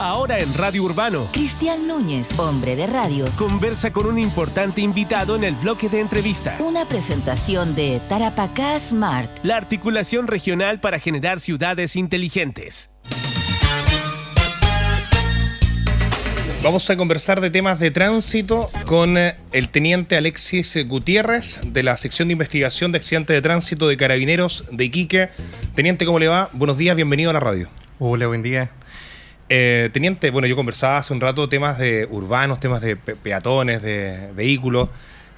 Ahora en Radio Urbano, Cristian Núñez, hombre de radio, conversa con un importante invitado en el bloque de entrevista. Una presentación de Tarapacá Smart, la articulación regional para generar ciudades inteligentes. Vamos a conversar de temas de tránsito con el teniente Alexis Gutiérrez de la sección de investigación de accidentes de tránsito de Carabineros de Iquique. Teniente, ¿cómo le va? Buenos días, bienvenido a la radio. Hola, buen día. Teniente, bueno, yo conversaba hace un rato temas de urbanos, temas de peatones, de vehículos.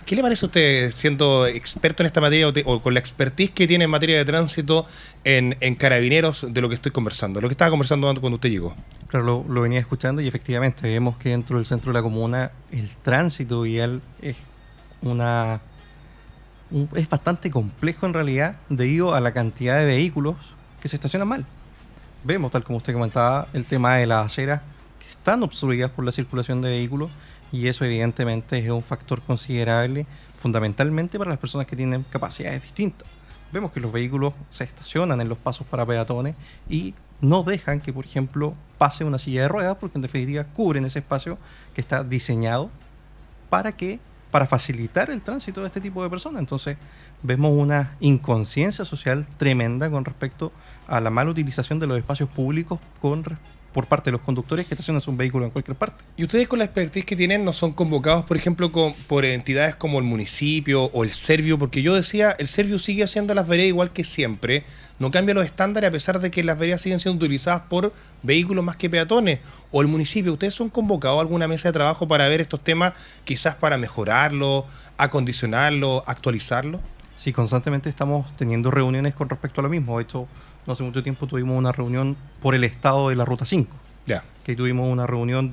¿Qué le parece a usted, siendo experto en esta materia o con la expertise que tiene en materia de tránsito en Carabineros, de lo que estoy conversando, lo que estaba conversando antes cuando usted llegó? Claro, lo venía escuchando y efectivamente vemos que dentro del centro de la comuna el tránsito vial es bastante complejo en realidad debido a la cantidad de vehículos que se estacionan mal. Vemos, tal como usted comentaba, el tema de las aceras que están obstruidas por la circulación de vehículos y eso evidentemente es un factor considerable fundamentalmente para las personas que tienen capacidades distintas. Vemos que los vehículos se estacionan en los pasos para peatones y no dejan que, por ejemplo, pase una silla de ruedas porque en definitiva cubren ese espacio que está diseñado para facilitar el tránsito de este tipo de personas. Entonces vemos una inconsciencia social tremenda con respecto a la mala utilización de los espacios públicos por parte de los conductores que estacionan un vehículo en cualquier parte. ¿Y ustedes con la expertise que tienen no son convocados, por ejemplo, por entidades como el municipio o el Servio? Porque yo decía, el Servio sigue haciendo las veredas igual que siempre, no cambia los estándares a pesar de que las veredas siguen siendo utilizadas por vehículos más que peatones. O el municipio, ¿ustedes son convocados a alguna mesa de trabajo para ver estos temas, quizás para mejorarlo, acondicionarlo, actualizarlo? Sí, constantemente estamos teniendo reuniones con respecto a lo mismo. De hecho, no hace mucho tiempo tuvimos una reunión por el estado de la Ruta 5. Ya. Que tuvimos una reunión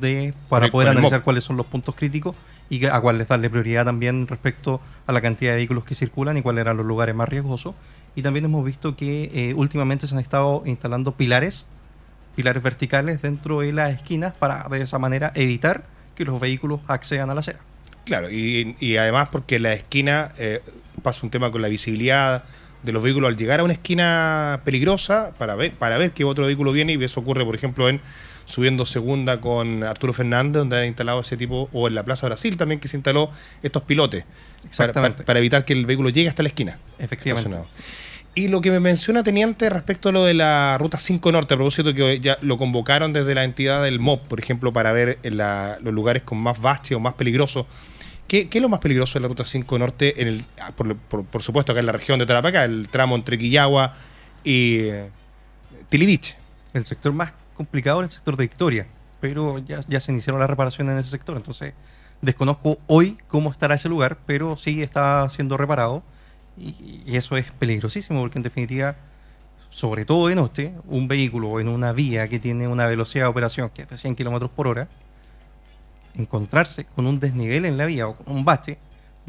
para poder analizar cuáles son los puntos críticos y a cuáles darle prioridad también respecto a la cantidad de vehículos que circulan y cuáles eran los lugares más riesgosos. Y también hemos visto que últimamente se han estado instalando pilares verticales dentro de las esquinas para de esa manera evitar que los vehículos accedan a la acera. Claro, y además porque en la esquina pasa un tema con la visibilidad de los vehículos al llegar a una esquina peligrosa para ver que otro vehículo viene, y eso ocurre, por ejemplo, subiendo segunda con Arturo Fernández, donde ha instalado ese tipo, o en la Plaza Brasil también, que se instaló estos pilotes para evitar que el vehículo llegue hasta la esquina. Efectivamente. Y lo que me menciona, teniente, respecto a lo de la Ruta 5 Norte, a propósito que ya lo convocaron desde la entidad del MOP, por ejemplo, para ver los lugares con más baches o más peligrosos. ¿Qué es lo más peligroso de la Ruta 5 Norte, por supuesto, acá en la región de Tarapacá, el tramo entre Quillagua y Tilibich? El sector más complicado es el sector de Victoria, pero ya se iniciaron las reparaciones en ese sector, entonces desconozco hoy cómo estará ese lugar, pero sí está siendo reparado y eso es peligrosísimo porque en definitiva, sobre todo de noche, un vehículo en una vía que tiene una velocidad de operación que es de 100 km por hora, encontrarse con un desnivel en la vía o con un bache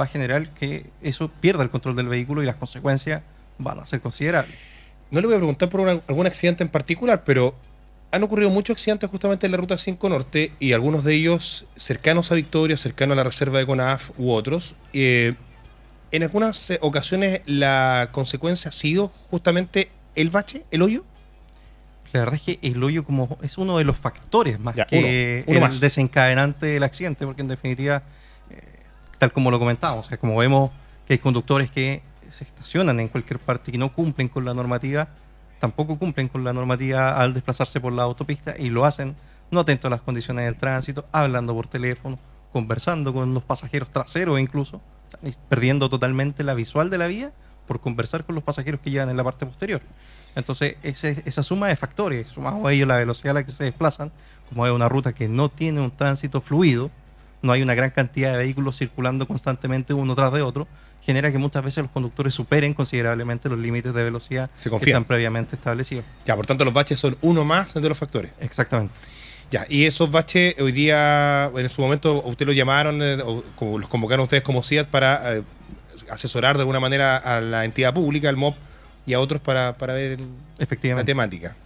va a generar que eso pierda el control del vehículo y las consecuencias van a ser considerables. No le voy a preguntar por algún accidente en particular, pero han ocurrido muchos accidentes justamente en la Ruta 5 Norte y algunos de ellos cercanos a Victoria, cercanos a la reserva de CONAF u otros. En algunas ocasiones la consecuencia ha sido justamente el bache, el hoyo. La verdad es que el hoyo es uno de los factores más que uno el más desencadenante del accidente, porque en definitiva, tal como lo comentábamos, como vemos que hay conductores que se estacionan en cualquier parte y no cumplen con la normativa, tampoco cumplen con la normativa al desplazarse por la autopista y lo hacen no atentos a las condiciones del tránsito, hablando por teléfono, conversando con los pasajeros traseros incluso, perdiendo totalmente la visual de la vía por conversar con los pasajeros que llevan en la parte posterior. Entonces, esa suma de factores, sumado a ello la velocidad a la que se desplazan, como es una ruta que no tiene un tránsito fluido, no hay una gran cantidad de vehículos circulando constantemente uno tras de otro, genera que muchas veces los conductores superen considerablemente los límites de velocidad que están previamente establecidos. Ya, por tanto, los baches son uno más de los factores. Exactamente. Ya, y esos baches hoy día, en su momento, usted lo llamaron, o los convocaron ustedes como CIAT para asesorar de alguna manera a la entidad pública, al MOP, y a otros para ver la temática.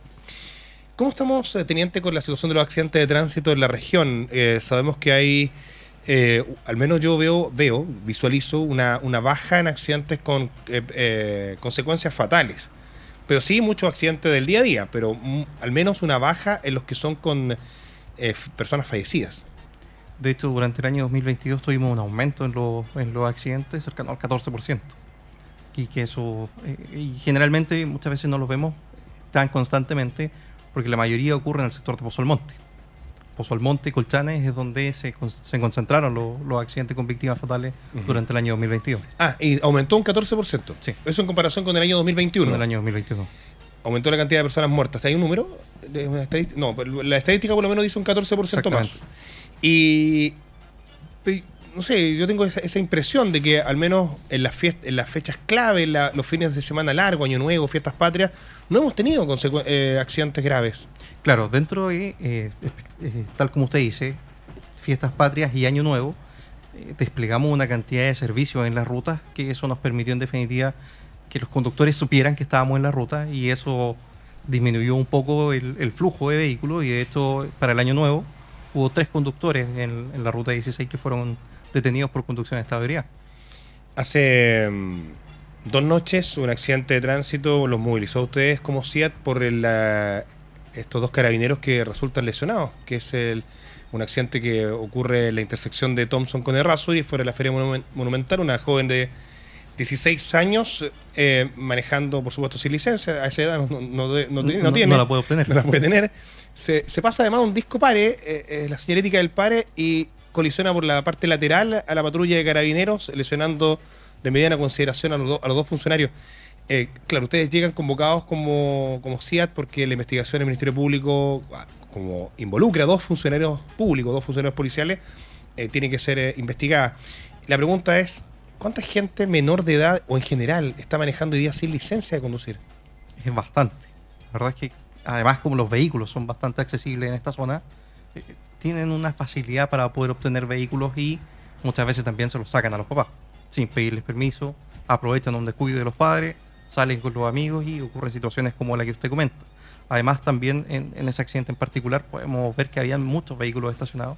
¿Cómo estamos, teniente, con la situación de los accidentes de tránsito en la región? Sabemos que hay, al menos yo visualizo una baja en accidentes con consecuencias fatales. Pero sí muchos accidentes del día a día, pero al menos una baja en los que son con personas fallecidas. De hecho, durante el año 2022 tuvimos un aumento en los accidentes cercano al 14%. Y que eso, y generalmente muchas veces no los vemos tan constantemente porque la mayoría ocurre en el sector de Pozo Almonte. Pozo Almonte y Colchanes es donde se concentraron los accidentes con víctimas fatales durante el año 2022. Y aumentó un 14%. Sí. Eso en comparación con el año 2021. Con el año 2021. Aumentó la cantidad de personas muertas. ¿Hay un número? No, pero la estadística por lo menos dice un 14% más. Y no sé, yo tengo esa impresión de que al menos en las fechas clave, los fines de semana largo, Año Nuevo, Fiestas Patrias, no hemos tenido accidentes graves. Claro, dentro de, tal como usted dice, Fiestas Patrias y Año Nuevo, desplegamos una cantidad de servicios en las rutas que eso nos permitió en definitiva que los conductores supieran que estábamos en la ruta y eso disminuyó un poco el flujo de vehículos y de hecho para el Año Nuevo hubo 3 conductores en la ruta 16 que fueron detenidos por conducción en estado de ebriedad. Hace 2 noches un accidente de tránsito los movilizó a ustedes como CIAT por estos 2 carabineros que resultan lesionados, que es un accidente que ocurre en la intersección de Thompson con Errázuriz y fuera de la Feria Monumental, una joven de 16 años manejando, por supuesto, sin licencia. A esa edad no tiene. No la puede obtener. No la puede tener. Se pasa además un disco pare, la señalética del pare, y colisiona por la parte lateral a la patrulla de carabineros, lesionando de mediana consideración a los 2 funcionarios. Claro, ustedes llegan convocados como CIAT porque la investigación del Ministerio Público, como involucra a 2 funcionarios públicos, 2 funcionarios policiales, tiene que ser investigada. La pregunta es, ¿cuánta gente menor de edad o en general está manejando hoy día sin licencia de conducir? Es bastante. La verdad es que además como los vehículos son bastante accesibles en esta zona, tienen una facilidad para poder obtener vehículos y muchas veces también se los sacan a los papás sin pedirles permiso, aprovechan un descuido de los padres, salen con los amigos y ocurren situaciones como la que usted comenta. Además también en ese accidente en particular podemos ver que habían muchos vehículos estacionados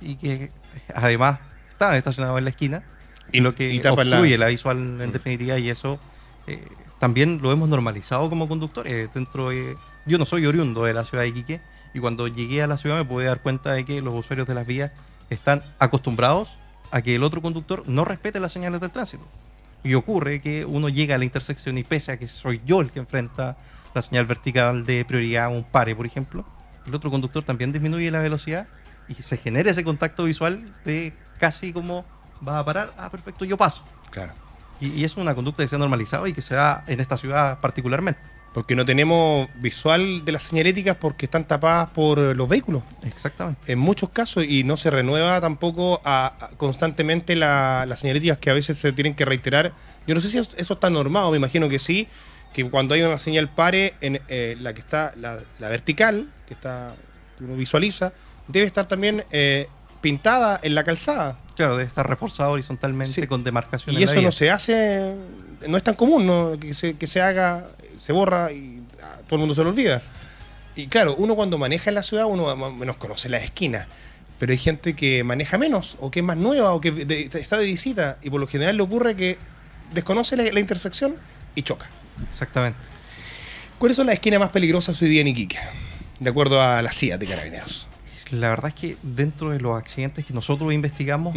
y que además estaban estacionados en la esquina y lo que obstruye la visual en definitiva, y eso también lo hemos normalizado como conductores. Yo no soy oriundo de la ciudad de Iquique y cuando llegué a la ciudad me pude dar cuenta de que los usuarios de las vías están acostumbrados a que el otro conductor no respete las señales del tránsito. Y ocurre que uno llega a la intersección y pese a que soy yo el que enfrenta la señal vertical de prioridad a un pare, por ejemplo, el otro conductor también disminuye la velocidad y se genera ese contacto visual de casi como va a parar, perfecto, yo paso. Claro. Y es una conducta que se ha normalizado y que se da en esta ciudad particularmente. Porque no tenemos visual de las señaléticas porque están tapadas por los vehículos. Exactamente. En muchos casos, y no se renueva tampoco constantemente las señaléticas que a veces se tienen que reiterar. Yo no sé si eso está normado, me imagino que sí, que cuando hay una señal pare, en la que está la vertical, que uno visualiza, debe estar también pintada en la calzada. Claro, debe estar reforzado horizontalmente, sí, con demarcación. Y eso no se hace, no es tan común, ¿no? que se haga, se borra y todo el mundo se lo olvida. Y claro, uno cuando maneja en la ciudad, uno más o menos conoce las esquinas, pero hay gente que maneja menos, o que es más nueva, o que está de visita, y por lo general le ocurre que desconoce la intersección y choca. Exactamente. ¿Cuáles son las esquinas más peligrosas hoy día en Iquique, de acuerdo a la CIA de Carabineros? La verdad es que dentro de los accidentes que nosotros investigamos,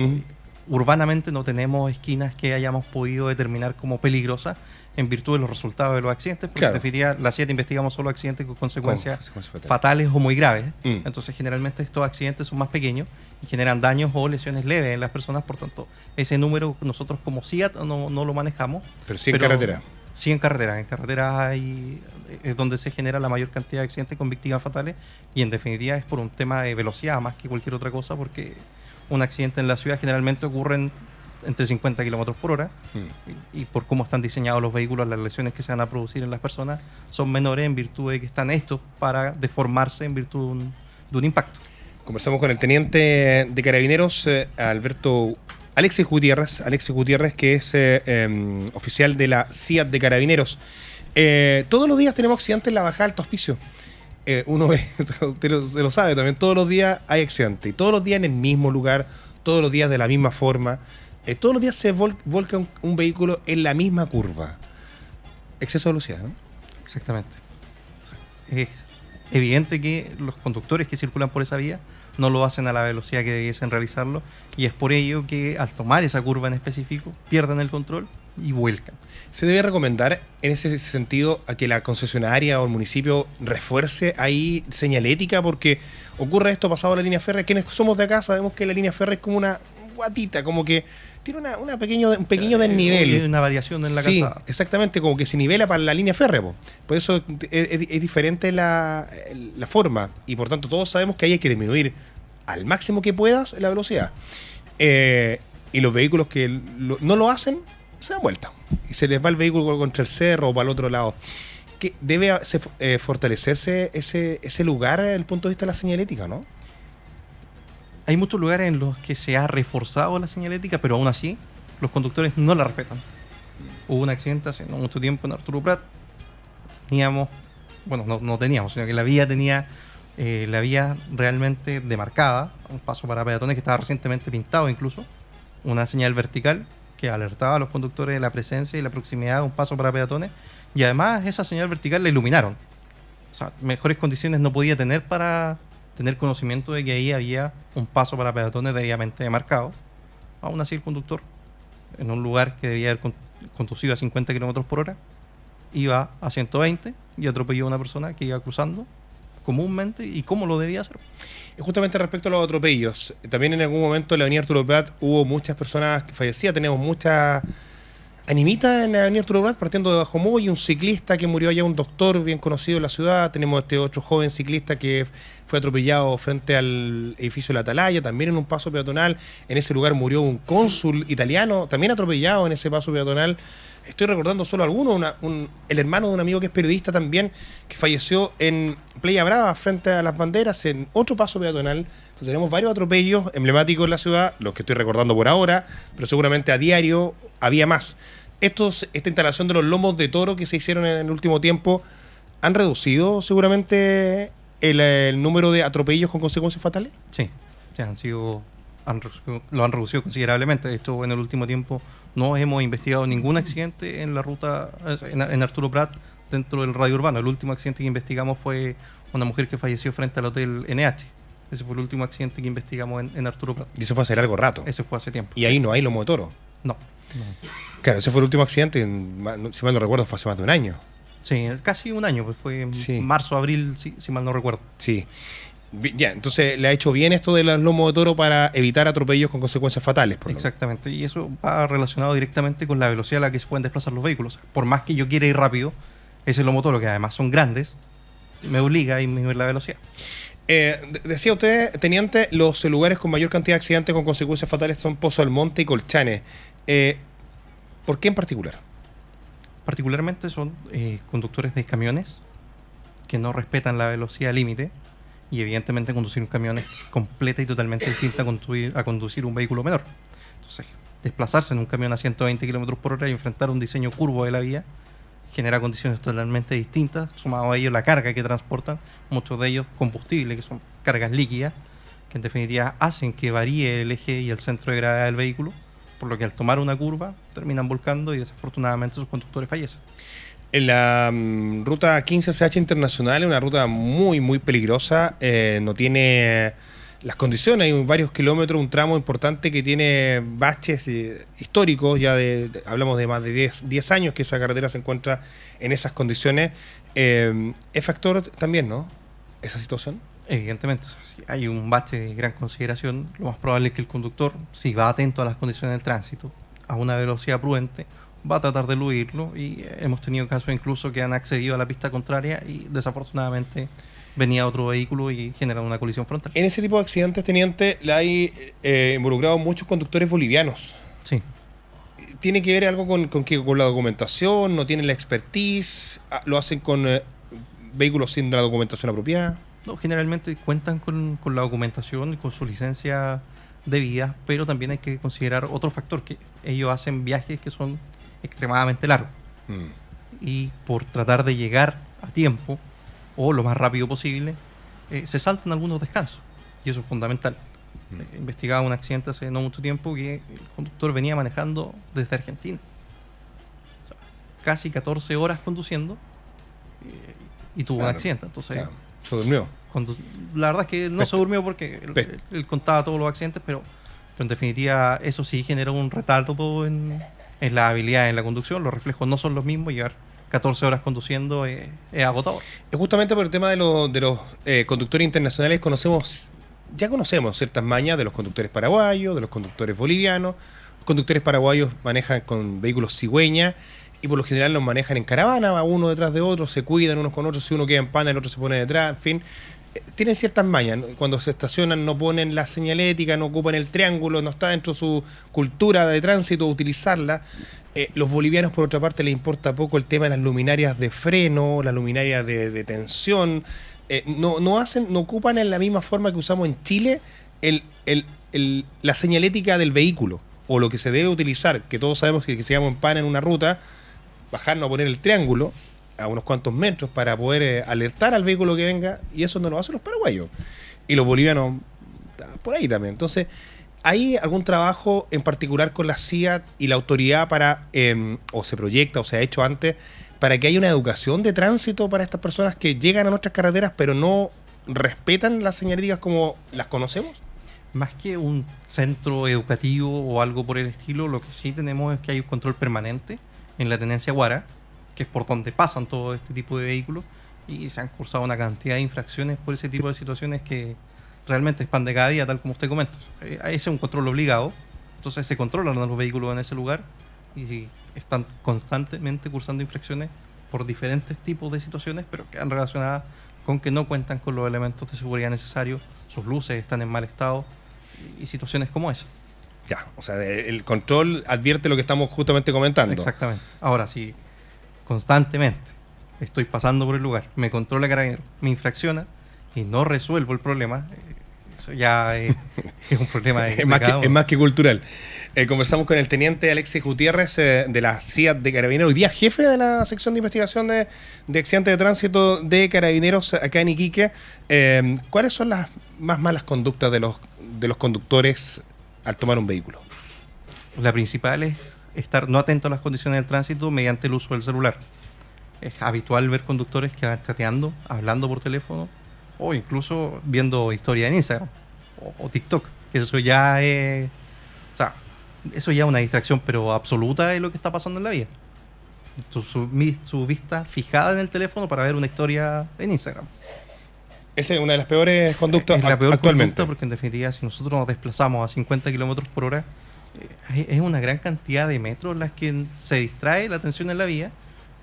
urbanamente no tenemos esquinas que hayamos podido determinar como peligrosas en virtud de los resultados de los accidentes, porque en definitiva la CIA investigamos solo accidentes con consecuencias fatales o muy graves. Entonces generalmente estos accidentes son más pequeños y generan daños o lesiones leves en las personas, por tanto ese número nosotros como CIA no lo manejamos. Pero sí en carretera. Sí, en carretera. En carretera es donde se genera la mayor cantidad de accidentes con víctimas fatales y en definitiva es por un tema de velocidad más que cualquier otra cosa, porque un accidente en la ciudad generalmente ocurre entre 50 kilómetros por hora y por cómo están diseñados los vehículos, las lesiones que se van a producir en las personas son menores en virtud de que están hechos para deformarse en virtud de un impacto. Conversamos con el teniente de Carabineros, Alexis Gutiérrez, que es oficial de la CIA de Carabineros. Todos los días tenemos accidentes en la bajada Alto Hospicio. Uno ve, usted lo sabe también, todos los días hay accidentes. Y todos los días en el mismo lugar, todos los días de la misma forma. Todos los días se volca un vehículo en la misma curva. Exceso de velocidad, ¿no? Exactamente. evidente que los conductores que circulan por esa vía no lo hacen a la velocidad que debiesen realizarlo, y es por ello que al tomar esa curva en específico pierden el control y vuelcan. ¿Se debe recomendar en ese sentido a que la concesionaria o el municipio refuerce ahí señalética? Porque ocurre esto pasado a la línea férrea. Quienes somos de acá sabemos que la línea férrea es como una guatita, como que tiene un pequeño desnivel. Una variación en la sí, calzada. exactamente, como que se nivela para la línea férrea. Po. Por eso es diferente la forma, y por tanto todos sabemos que ahí hay que disminuir al máximo que puedas la velocidad. Y los vehículos que no lo hacen, se dan vuelta. Y se les va el vehículo contra el cerro o para el otro lado. Que debe fortalecerse ese lugar desde el punto de vista de la señalética, ¿no? Hay muchos lugares en los que se ha reforzado la señalética, pero aún así los conductores no la respetan. Hubo un accidente hace no mucho tiempo en Arturo Prat. Teníamos, bueno, no teníamos, sino que la vía tenía la vía realmente demarcada, un paso para peatones que estaba recientemente pintado incluso, una señal vertical que alertaba a los conductores de la presencia y la proximidad de un paso para peatones, y además esa señal vertical la iluminaron. O sea, mejores condiciones no podía tener para tener conocimiento de que ahí había un paso para peatones debidamente demarcado. Aún así el conductor, en un lugar que debía haber conducido a 50 km/h, iba a 120 y atropelló a una persona que iba cruzando comúnmente y cómo lo debía hacer. Y justamente respecto a los atropellos, también en algún momento en la avenida Arturo Prat hubo muchas personas que fallecían, tenemos muchas animitas en la avenida Arturo Prat partiendo de Bajo Moy, un ciclista que murió allá, un doctor bien conocido en la ciudad, tenemos este otro joven ciclista que fue atropellado frente al edificio de la Atalaya, también en un paso peatonal, en ese lugar murió un cónsul italiano, también atropellado en ese paso peatonal. Estoy recordando solo algunos, el hermano de un amigo que es periodista también, que falleció en Playa Brava, frente a las banderas, en otro paso peatonal. Entonces tenemos varios atropellos emblemáticos en la ciudad, los que estoy recordando por ahora, pero seguramente a diario había más. Esta instalación de los lomos de toro que se hicieron en el último tiempo, ¿han reducido seguramente el número de atropellos con consecuencias fatales? Sí, lo han reducido considerablemente. Esto en el último tiempo no hemos investigado ningún accidente en la ruta, en Arturo Prat, dentro del radio urbano. El último accidente que investigamos fue una mujer que falleció frente al hotel NH. Ese fue el último accidente que investigamos en Arturo Prat. Y eso fue hace largo rato. Ese fue hace tiempo. Y ahí no hay lomo de toro. No. Claro, ese fue el último accidente, si mal no recuerdo, fue hace más de un año. Sí, casi un año, pues fue Sí. marzo, abril, si mal no recuerdo. Sí. Ya, entonces le ha hecho bien esto del lomo de toro para evitar atropellos con consecuencias fatales. Exactamente, y eso va relacionado directamente con la velocidad a la que se pueden desplazar los vehículos. Por más que yo quiera ir rápido, ese lomo toro, que además son grandes, me obliga a disminuir la velocidad. Decía usted, teniente, los lugares con mayor cantidad de accidentes con consecuencias fatales son Pozo Almonte y Colchane. ¿Por qué en particular? Particularmente son conductores de camiones que no respetan la velocidad límite, y evidentemente conducir un camión es completa y totalmente distinta a conducir un vehículo menor. Entonces, desplazarse en un camión a 120 km/h y enfrentar un diseño curvo de la vía genera condiciones totalmente distintas, sumado a ello la carga que transportan, muchos de ellos combustible, que son cargas líquidas, que en definitiva hacen que varíe el eje y el centro de gravedad del vehículo, por lo que al tomar una curva terminan volcando y desafortunadamente sus conductores fallecen. En la ruta 15 CH Internacional es una ruta muy, muy peligrosa, no tiene las condiciones, hay varios kilómetros, un tramo importante que tiene baches históricos, ya hablamos de más de 10 años que esa carretera se encuentra en esas condiciones. ¿Es factor también, no? ¿Esa situación? Evidentemente, si hay un bache de gran consideración, lo más probable es que el conductor, si va atento a las condiciones del tránsito, a una velocidad prudente, va a tratar de eludirlo, y hemos tenido casos incluso que han accedido a la pista contraria y desafortunadamente venía otro vehículo y genera una colisión frontal. En ese tipo de accidentes, teniente, la hay involucrado muchos conductores bolivianos. Sí. ¿Tiene que ver algo con la documentación? ¿No tienen la expertise? ¿Lo hacen con vehículos sin la documentación apropiada? No, generalmente cuentan con la documentación y con su licencia debida, pero también hay que considerar otro factor, que ellos hacen viajes que son extremadamente largos. Y por tratar de llegar a tiempo o lo más rápido posible, se saltan algunos descansos, y eso es fundamental. Investigaba un accidente hace no mucho tiempo que el conductor venía manejando desde Argentina, o sea, casi 14 horas conduciendo, y tuvo un accidente. Entonces Se durmió. Cuando, la verdad es que no se durmió porque él contaba todos los accidentes, pero en definitiva eso sí genera un retardo en la habilidad en la conducción. Los reflejos no son los mismos. Llevar 14 horas conduciendo es agotador. Es justamente por el tema de los conductores internacionales. Ya conocemos ciertas mañas de los conductores paraguayos, de los conductores bolivianos. Los conductores paraguayos manejan con vehículos cigüeña y por lo general los manejan en caravana, va uno detrás de otro, se cuidan unos con otros, si uno queda en pana el otro se pone detrás, en fin. Tienen ciertas mañas. Cuando se estacionan no ponen la señalética, no ocupan el triángulo, no está dentro de su cultura de tránsito utilizarla. Los bolivianos, por otra parte, les importa poco el tema de las luminarias de freno, las luminarias de tensión. No ocupan en la misma forma que usamos en Chile la señalética del vehículo, o lo que se debe utilizar, que todos sabemos que si vamos en pana en una ruta, bajarnos a poner el triángulo a unos cuantos metros para poder alertar al vehículo que venga, y eso no lo hacen los paraguayos. Y los bolivianos por ahí también. Entonces, ¿hay algún trabajo en particular con la CIAT y la autoridad para, o se proyecta o se ha hecho antes, para que haya una educación de tránsito para estas personas que llegan a nuestras carreteras pero no respetan las señaléticas como las conocemos? Más que un centro educativo o algo por el estilo, lo que sí tenemos es que hay un control permanente en la tenencia Guara, que es por donde pasan todo este tipo de vehículos, y se han cursado una cantidad de infracciones por ese tipo de situaciones que realmente es pan de cada día, tal como usted comenta. Ese es un control obligado, entonces se controlan los vehículos en ese lugar y están constantemente cursando infracciones por diferentes tipos de situaciones, pero que han relacionadas con que no cuentan con los elementos de seguridad necesarios, sus luces están en mal estado y situaciones como esa. Ya, o sea, el control advierte lo que estamos justamente comentando. Exactamente. Ahora, si constantemente estoy pasando por el lugar, me controla Carabinero, me infracciona y no resuelvo el problema, eso ya es un problema es más que cultural. Conversamos con el teniente Alexis Gutiérrez de la CIAT de Carabineros, hoy día jefe de la sección de investigación de accidentes de tránsito de Carabineros acá en Iquique. ¿Cuáles son las más malas conductas de los conductores al tomar un vehículo? La principal es estar no atento a las condiciones del tránsito mediante el uso del celular. Es habitual ver conductores que van chateando, hablando por teléfono o incluso viendo historia en Instagram o TikTok, que eso ya es, o sea, eso ya es una distracción pero absoluta de lo que está pasando en la vida. Su vista fijada en el teléfono para ver una historia en Instagram. Esa es una de las peores conductas es la peor actualmente. Conducta porque en definitiva si nosotros nos desplazamos a 50 kilómetros por hora, es una gran cantidad de metros en las que se distrae la atención en la vía,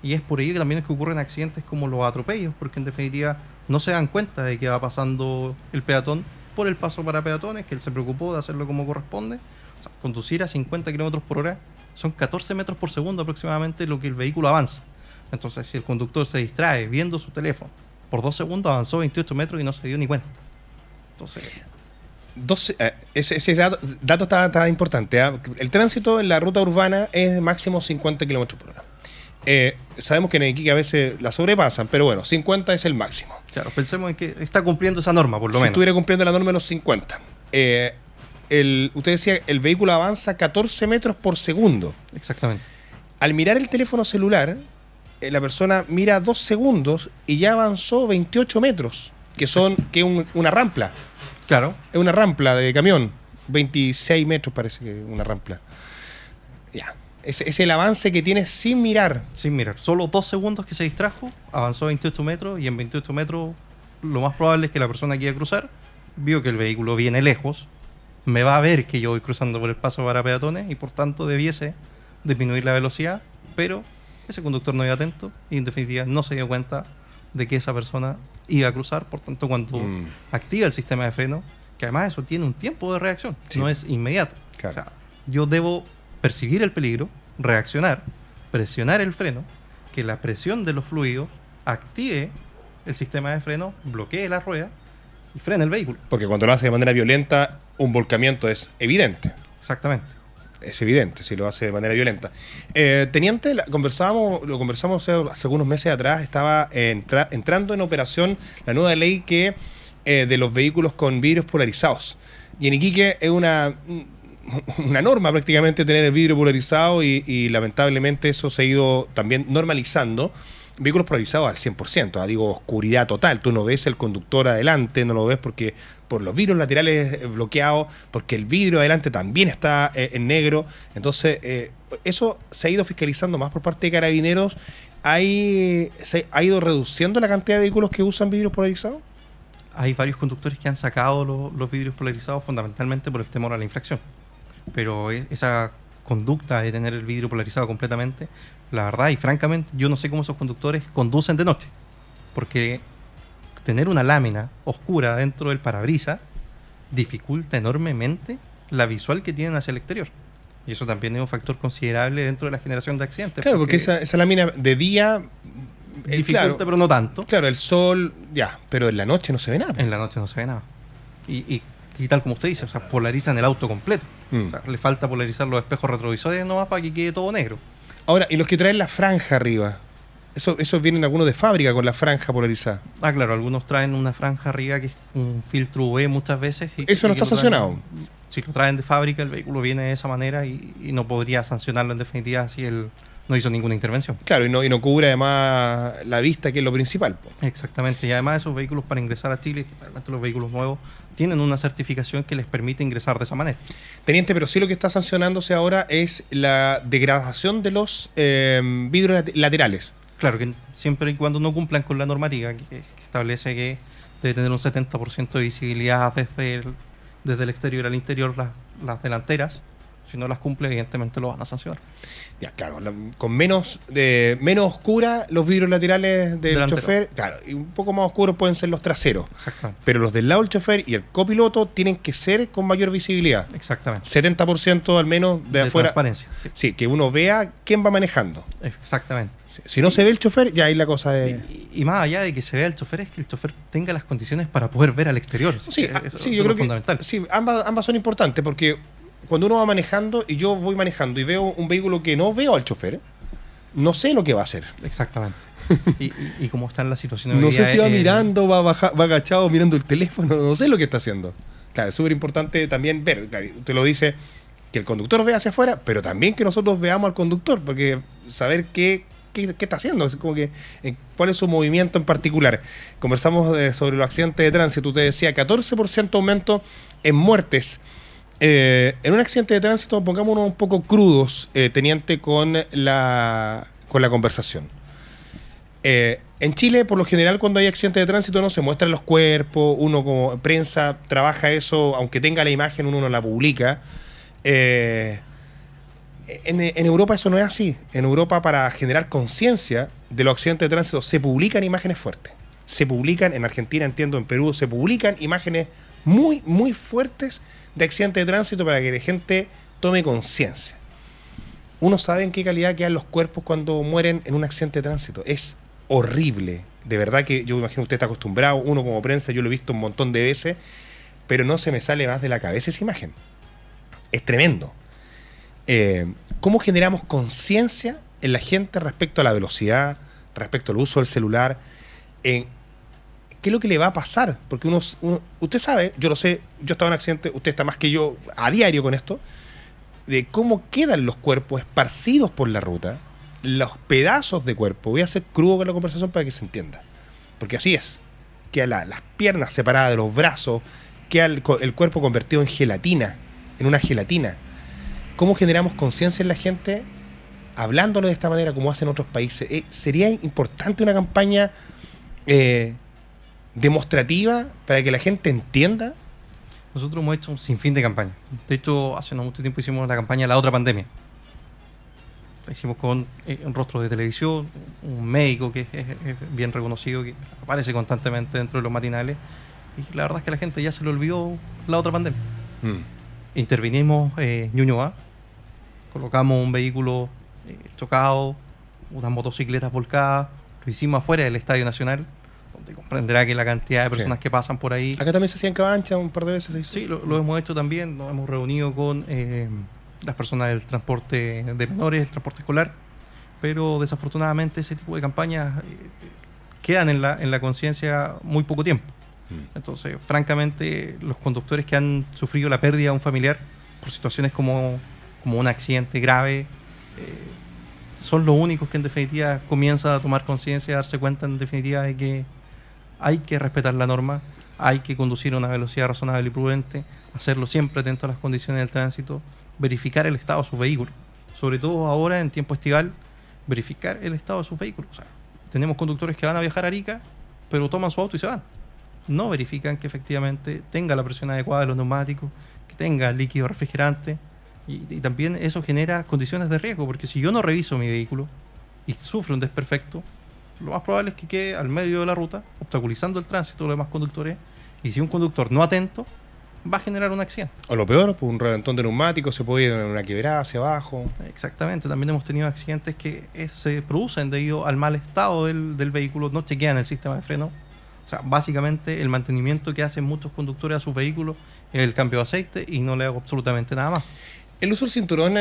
y es por ello que también es que ocurren accidentes como los atropellos, porque en definitiva no se dan cuenta de que va pasando el peatón por el paso para peatones, que él se preocupó de hacerlo como corresponde. O sea, conducir a 50 kilómetros por hora son 14 metros por segundo aproximadamente lo que el vehículo avanza. Entonces, si el conductor se distrae viendo su teléfono, por 2 segundos avanzó 28 metros y no se dio ni cuenta. Entonces, ese dato está importante. El tránsito en la ruta urbana es de máximo 50 kilómetros por hora. Sabemos que en Iquique a veces la sobrepasan, pero bueno, 50 es el máximo. Claro, pensemos en que está cumpliendo esa norma, por lo menos. Si estuviera cumpliendo la norma de los 50. Usted decía, el vehículo avanza 14 metros por segundo. Exactamente. Al mirar el teléfono celular, la persona mira 2 segundos y ya avanzó 28 metros, que es una rampla. Claro. Es una rampla de camión. 26 metros parece que es una rampla. Ya. Es el avance que tiene sin mirar. Sin mirar. Solo 2 segundos que se distrajo, avanzó 28 metros y en 28 metros lo más probable es que la persona que iba a cruzar vio que el vehículo viene lejos, me va a ver que yo voy cruzando por el paso para peatones y por tanto debiese disminuir la velocidad, pero ese conductor no iba atento y en definitiva no se dio cuenta de que esa persona iba a cruzar. Por tanto, cuando activa el sistema de freno, que además eso tiene un tiempo de reacción, sí, no es inmediato. Claro. O sea, yo debo percibir el peligro, reaccionar, presionar el freno, que la presión de los fluidos active el sistema de freno, bloquee la rueda y frene el vehículo. Porque cuando lo hace de manera violenta, un volcamiento es evidente. Exactamente. Es evidente si lo hace de manera violenta. Teniente, lo conversamos hace algunos meses atrás, estaba entrando en operación la nueva ley que de los vehículos con vidrios polarizados. Y en Iquique es una norma prácticamente tener el vidrio polarizado y lamentablemente eso se ha ido también normalizando. vehículos polarizados al 100%, digo, oscuridad total. Tú no ves el conductor adelante, no lo ves porque por los vidrios laterales bloqueados, porque el vidrio adelante también está en negro. Entonces, eso se ha ido fiscalizando más por parte de Carabineros. ¿Se ha ido reduciendo la cantidad de vehículos que usan vidrios polarizados? Hay varios conductores que han sacado los vidrios polarizados fundamentalmente por el temor a la infracción. Pero esa conducta de tener el vidrio polarizado completamente, la verdad y francamente, yo no sé cómo esos conductores conducen de noche. Porque tener una lámina oscura dentro del parabrisas dificulta enormemente la visual que tienen hacia el exterior. Y eso también es un factor considerable dentro de la generación de accidentes. Claro, porque esa lámina de día dificulta, claro, pero no tanto. Claro, el sol, ya, pero en la noche no se ve nada. En la noche no se ve nada. Y tal como usted dice, o sea, polarizan el auto completo. O sea, le falta polarizar los espejos retrovisores nomás para que quede todo negro. Ahora, ¿y los que traen la franja arriba? Esos vienen algunos de fábrica con la franja polarizada. Ah, claro, algunos traen una franja arriba que es un filtro UV muchas veces. ¿Eso no está sancionado? Si lo traen de fábrica, el vehículo viene de esa manera y no podría sancionarlo en definitiva si él no hizo ninguna intervención. Claro, y no cubre además la vista, que es lo principal. Exactamente, y además esos vehículos para ingresar a Chile, especialmente los vehículos nuevos, tienen una certificación que les permite ingresar de esa manera. Teniente, pero sí lo que está sancionándose ahora es la degradación de los vidrios laterales. Claro, que siempre y cuando no cumplan con la normativa que establece que debe tener un 70% de visibilidad desde el exterior al interior las delanteras. Si no las cumple, evidentemente lo van a sancionar. Ya, claro, con menos oscura los vidrios laterales del delantero. chofer, claro, y un poco más oscuros pueden ser los traseros. Exactamente. Pero los del lado del chofer y el copiloto tienen que ser con mayor visibilidad. Exactamente. 70% al menos de afuera. Transparencia. Sí. Sí, que uno vea quién va manejando. Exactamente. Si no se ve el chofer, ya ahí la cosa es... Y más allá de que se vea el chofer, es que el chofer tenga las condiciones para poder ver al exterior. Sí, Eso sí, es yo creo fundamental. que sí, ambas son importantes porque cuando uno va manejando y yo voy manejando y veo un vehículo que no veo al chofer, no sé lo que va a hacer. Exactamente. y como está en la situación hoy No día, sé si va mirando, va agachado mirando el teléfono, no sé lo que está haciendo. Claro, es súper importante también ver, claro, usted lo dice, que el conductor vea hacia afuera, pero también que nosotros veamos al conductor, porque saber qué está haciendo, es como que cuál es su movimiento en particular. Conversamos sobre los accidentes de tránsito, usted decía 14% aumento en muertes. En un accidente de tránsito, pongámonos un poco crudos, teniente, con la conversación. En Chile, por lo general, cuando hay accidentes de tránsito no se muestran los cuerpos, uno como prensa trabaja eso, aunque tenga la imagen, uno no la publica. En Europa eso no es así. En Europa, para generar conciencia de los accidentes de tránsito, se publican imágenes fuertes. Se publican, en Argentina, entiendo, en Perú, se publican imágenes muy, muy fuertes de accidentes de tránsito para que la gente tome conciencia. Uno sabe en qué calidad quedan los cuerpos cuando mueren en un accidente de tránsito. Es horrible. De verdad que yo imagino que usted está acostumbrado, uno como prensa, yo lo he visto un montón de veces, pero no se me sale más de la cabeza esa imagen. Es tremendo. ¿Cómo generamos conciencia en la gente respecto a la velocidad, respecto al uso del celular? ¿Qué es lo que le va a pasar? Porque usted sabe, yo lo sé, yo estaba en accidente, usted está más que yo a diario con esto, de cómo quedan los cuerpos esparcidos por la ruta, los pedazos de cuerpo. Voy a ser crudo con la conversación para que se entienda. Porque así es. Quedan las piernas separadas de los brazos, queda el cuerpo convertido en gelatina, en una gelatina. ¿Cómo generamos conciencia en la gente hablándolo de esta manera como hacen otros países? Sería importante una campaña demostrativa para que la gente entienda. Nosotros hemos hecho un sinfín de campañas. De hecho, hace no mucho tiempo hicimos la campaña La Otra Pandemia. La hicimos con un rostro de televisión, un médico que es bien reconocido, que aparece constantemente dentro de los matinales. Y la verdad es que a la gente ya se le olvidó la otra pandemia. Intervinimos Ñuñoa, colocamos un vehículo chocado, unas motocicletas volcadas, lo hicimos afuera del Estadio Nacional, donde comprenderá que la cantidad de personas que pasan por ahí... Acá también se hacía en Cabancha un par de veces. Sí, lo hemos hecho también, nos hemos reunido con las personas del transporte de menores, el transporte escolar, pero desafortunadamente ese tipo de campañas quedan en la conciencia muy poco tiempo. Entonces, francamente, los conductores que han sufrido la pérdida de un familiar por situaciones como un accidente grave, son los únicos que en definitiva comienzan a tomar conciencia, a darse cuenta en definitiva de que hay que respetar la norma, hay que conducir a una velocidad razonable y prudente, hacerlo siempre atento a las condiciones del tránsito, verificar el estado de sus vehículos, sobre todo ahora en tiempo estival, verificar el estado de sus vehículos. O sea, tenemos conductores que van a viajar a Arica, pero toman su auto y se van. No verifican que efectivamente tenga la presión adecuada de los neumáticos, que tenga líquido refrigerante, y también eso genera condiciones de riesgo, porque si yo no reviso mi vehículo y sufre un desperfecto, lo más probable es que quede al medio de la ruta, obstaculizando el tránsito de los demás conductores, y si un conductor no atento, va a generar un accidente. O lo peor, pues un reventón de neumáticos, se puede ir en una quebrada hacia abajo. Exactamente, también hemos tenido accidentes que se producen debido al mal estado del vehículo, no chequean el sistema de freno. O sea, básicamente el mantenimiento que hacen muchos conductores a sus vehículos es el cambio de aceite y no le hago absolutamente nada más. El uso del cinturón,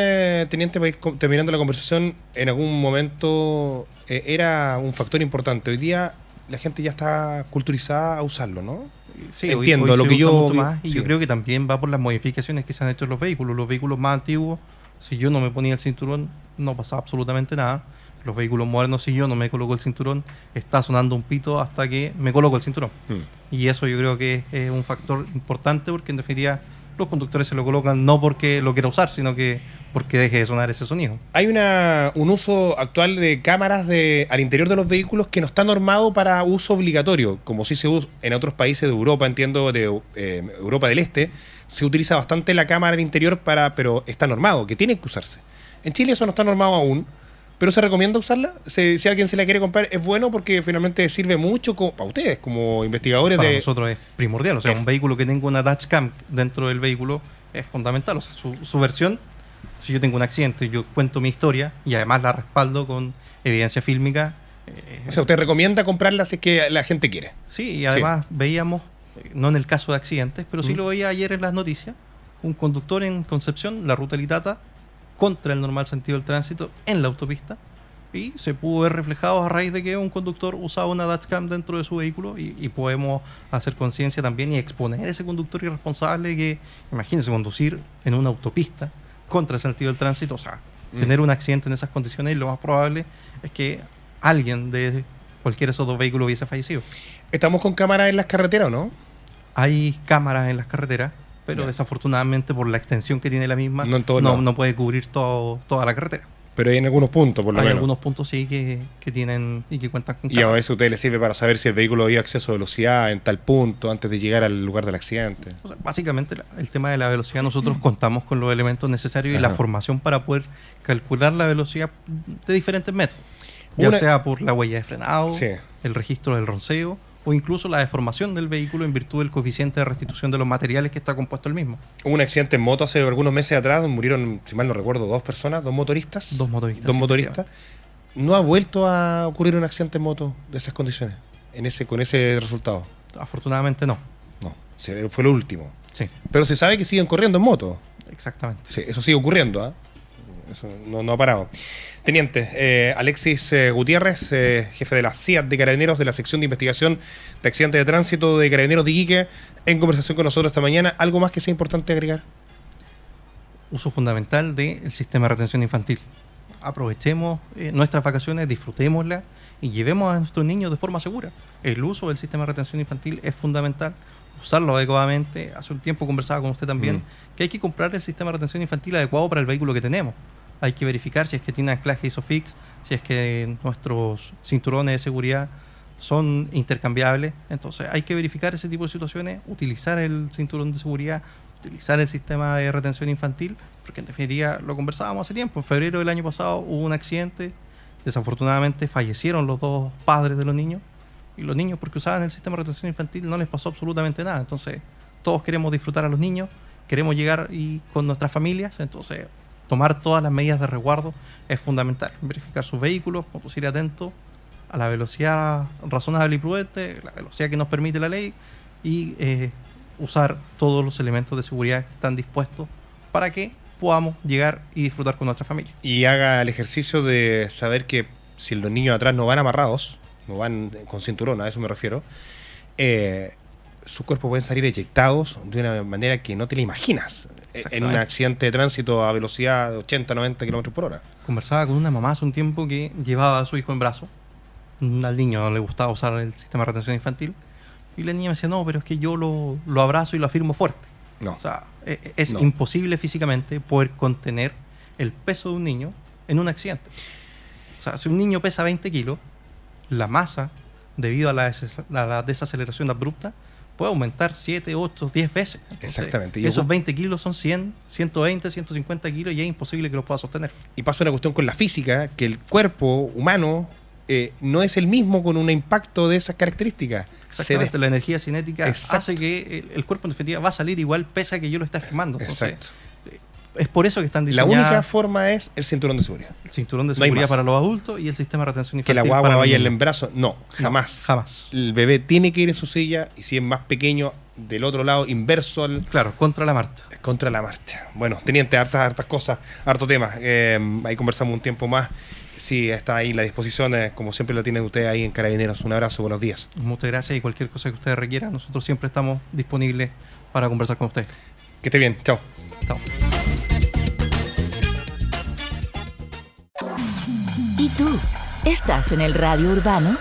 teniente, para ir terminando la conversación, en algún momento era un factor importante. Hoy día la gente ya está culturizada a usarlo, ¿no? Sí, entiendo hoy lo se que usa yo mucho más, y sí. yo creo que también va por las modificaciones que se han hecho en los vehículos. Los vehículos más antiguos, si yo no me ponía el cinturón, no pasaba absolutamente nada. Los vehículos modernos, si yo no me coloco el cinturón, está sonando un pito hasta que me coloco el cinturón. Y eso yo creo que es un factor importante, porque en definitiva los conductores se lo colocan no porque lo quiera usar, sino que porque deje de sonar ese sonido. Hay un uso actual de cámaras al interior de los vehículos que no está normado para uso obligatorio, como sí se usa en otros países de Europa, entiendo, de Europa del Este, se utiliza bastante la cámara al interior, pero está normado, que tiene que usarse. En Chile eso no está normado aún, pero se recomienda usarla. Si alguien se la quiere comprar, es bueno porque finalmente sirve mucho para ustedes como investigadores. Para nosotros es primordial. O sea, un vehículo que tenga una dashcam dentro del vehículo es fundamental. O sea, su versión, si yo tengo un accidente, yo cuento mi historia y además la respaldo con evidencia fílmica. O sea, ¿usted recomienda comprarla si es que la gente quiere? Sí, y además veíamos, no en el caso de accidentes, pero sí lo veía ayer en las noticias, un conductor en Concepción, la ruta Litata, contra el normal sentido del tránsito en la autopista, y se pudo ver reflejado a raíz de que un conductor usaba una dashcam dentro de su vehículo, y podemos hacer conciencia también y exponer a ese conductor irresponsable que, imagínense, conducir en una autopista contra el sentido del tránsito, o sea, tener un accidente en esas condiciones, y lo más probable es que alguien de cualquiera de esos dos vehículos hubiese fallecido. ¿Estamos con cámaras en las carreteras o no? Hay cámaras en las carreteras, pero desafortunadamente por la extensión que tiene la misma, no puede cubrir toda la carretera. Pero hay en algunos puntos, por lo menos. Hay algunos puntos sí que tienen y que cuentan con cámaras. Y a veces a ustedes les sirve para saber si el vehículo había acceso a velocidad en tal punto antes de llegar al lugar del accidente. O sea, básicamente el tema de la velocidad, nosotros contamos con los elementos necesarios y la formación para poder calcular la velocidad de diferentes métodos. Ya sea por la huella de frenado, el registro del ronceo, o incluso la deformación del vehículo en virtud del coeficiente de restitución de los materiales que está compuesto el mismo. Hubo un accidente en moto hace algunos meses atrás, murieron, si mal no recuerdo, dos motoristas. Dos motoristas. ¿No ha vuelto a ocurrir un accidente en moto de esas condiciones, con ese resultado? Afortunadamente no. No, fue lo último. Sí. Pero se sabe que siguen corriendo en moto. Exactamente. Sí, eso sigue ocurriendo, ¿eh? Eso no ha parado. Teniente, Alexis Gutiérrez, jefe de la CIAT de Carabineros, de la sección de investigación de accidentes de tránsito de Carabineros de Iquique, en conversación con nosotros esta mañana. ¿Algo más que sea importante agregar? Uso fundamental del sistema de retención infantil. Aprovechemos nuestras vacaciones, disfrutémoslas y llevemos a nuestros niños de forma segura. El uso del sistema de retención infantil es fundamental, usarlo adecuadamente. Hace un tiempo conversaba con usted también que hay que comprar el sistema de retención infantil adecuado para el vehículo que tenemos. Hay que verificar si es que tiene anclaje ISOFIX, si es que nuestros cinturones de seguridad son intercambiables. Entonces hay que verificar ese tipo de situaciones, utilizar el cinturón de seguridad, utilizar el sistema de retención infantil, porque en definitiva lo conversábamos hace tiempo. En febrero del año pasado hubo un accidente, desafortunadamente fallecieron los dos padres de los niños, y los niños, porque usaban el sistema de retención infantil, no les pasó absolutamente nada. Entonces todos queremos disfrutar a los niños, queremos llegar con nuestras familias, entonces tomar todas las medidas de resguardo es fundamental. Verificar sus vehículos, conducir atento a la velocidad razonable y prudente, la velocidad que nos permite la ley, y usar todos los elementos de seguridad que están dispuestos para que podamos llegar y disfrutar con nuestra familia. Y haga el ejercicio de saber que si los niños atrás no van amarrados, no van con cinturón, a eso me refiero, sus cuerpos pueden salir eyectados de una manera que no te la imaginas. en un accidente de tránsito a velocidad de 80, 90 kilómetros por hora. Conversaba con una mamá hace un tiempo que llevaba a su hijo en brazos. Al niño le gustaba usar el sistema de retención infantil. Y la niña me decía, no, pero es que yo lo abrazo y lo afirmo fuerte. No. O sea, es No. imposible físicamente poder contener el peso de un niño en un accidente. O sea, si un niño pesa 20 kilos, la masa, debido a la desaceleración abrupta, puede aumentar 7, 8, 10 veces. Entonces, Exactamente. Y esos 20 kilos son 100, 120, 150 kilos y es imposible que los pueda sostener. Y pasa una cuestión con la física, que el cuerpo humano no es el mismo con un impacto de esas características. Exactamente, la energía cinética Exacto. hace que el cuerpo en definitiva va a salir igual pese a que yo lo esté firmando. Entonces, Exacto. es por eso que están La diseñadas única forma es el cinturón de seguridad. el cinturón de No hay seguridad más. para los adultos y el sistema de retención Que la infantil guagua para los vaya en niños. el brazo, no, jamás. No, jamás. El bebé tiene que ir en su silla y si es más pequeño, del otro lado, inverso Claro, contra la marcha. contra la marcha. Bueno, teniente, hartas cosas, harto tema. Ahí conversamos un tiempo más. Sí, está ahí la disposición, como siempre lo tienen ustedes ahí en Carabineros. Un abrazo, buenos días. Muchas gracias y cualquier cosa que ustedes requieran, nosotros siempre estamos disponibles para conversar con ustedes. Que esté bien, chao. Chao. ¿Y tú? ¿Estás en el radio urbano?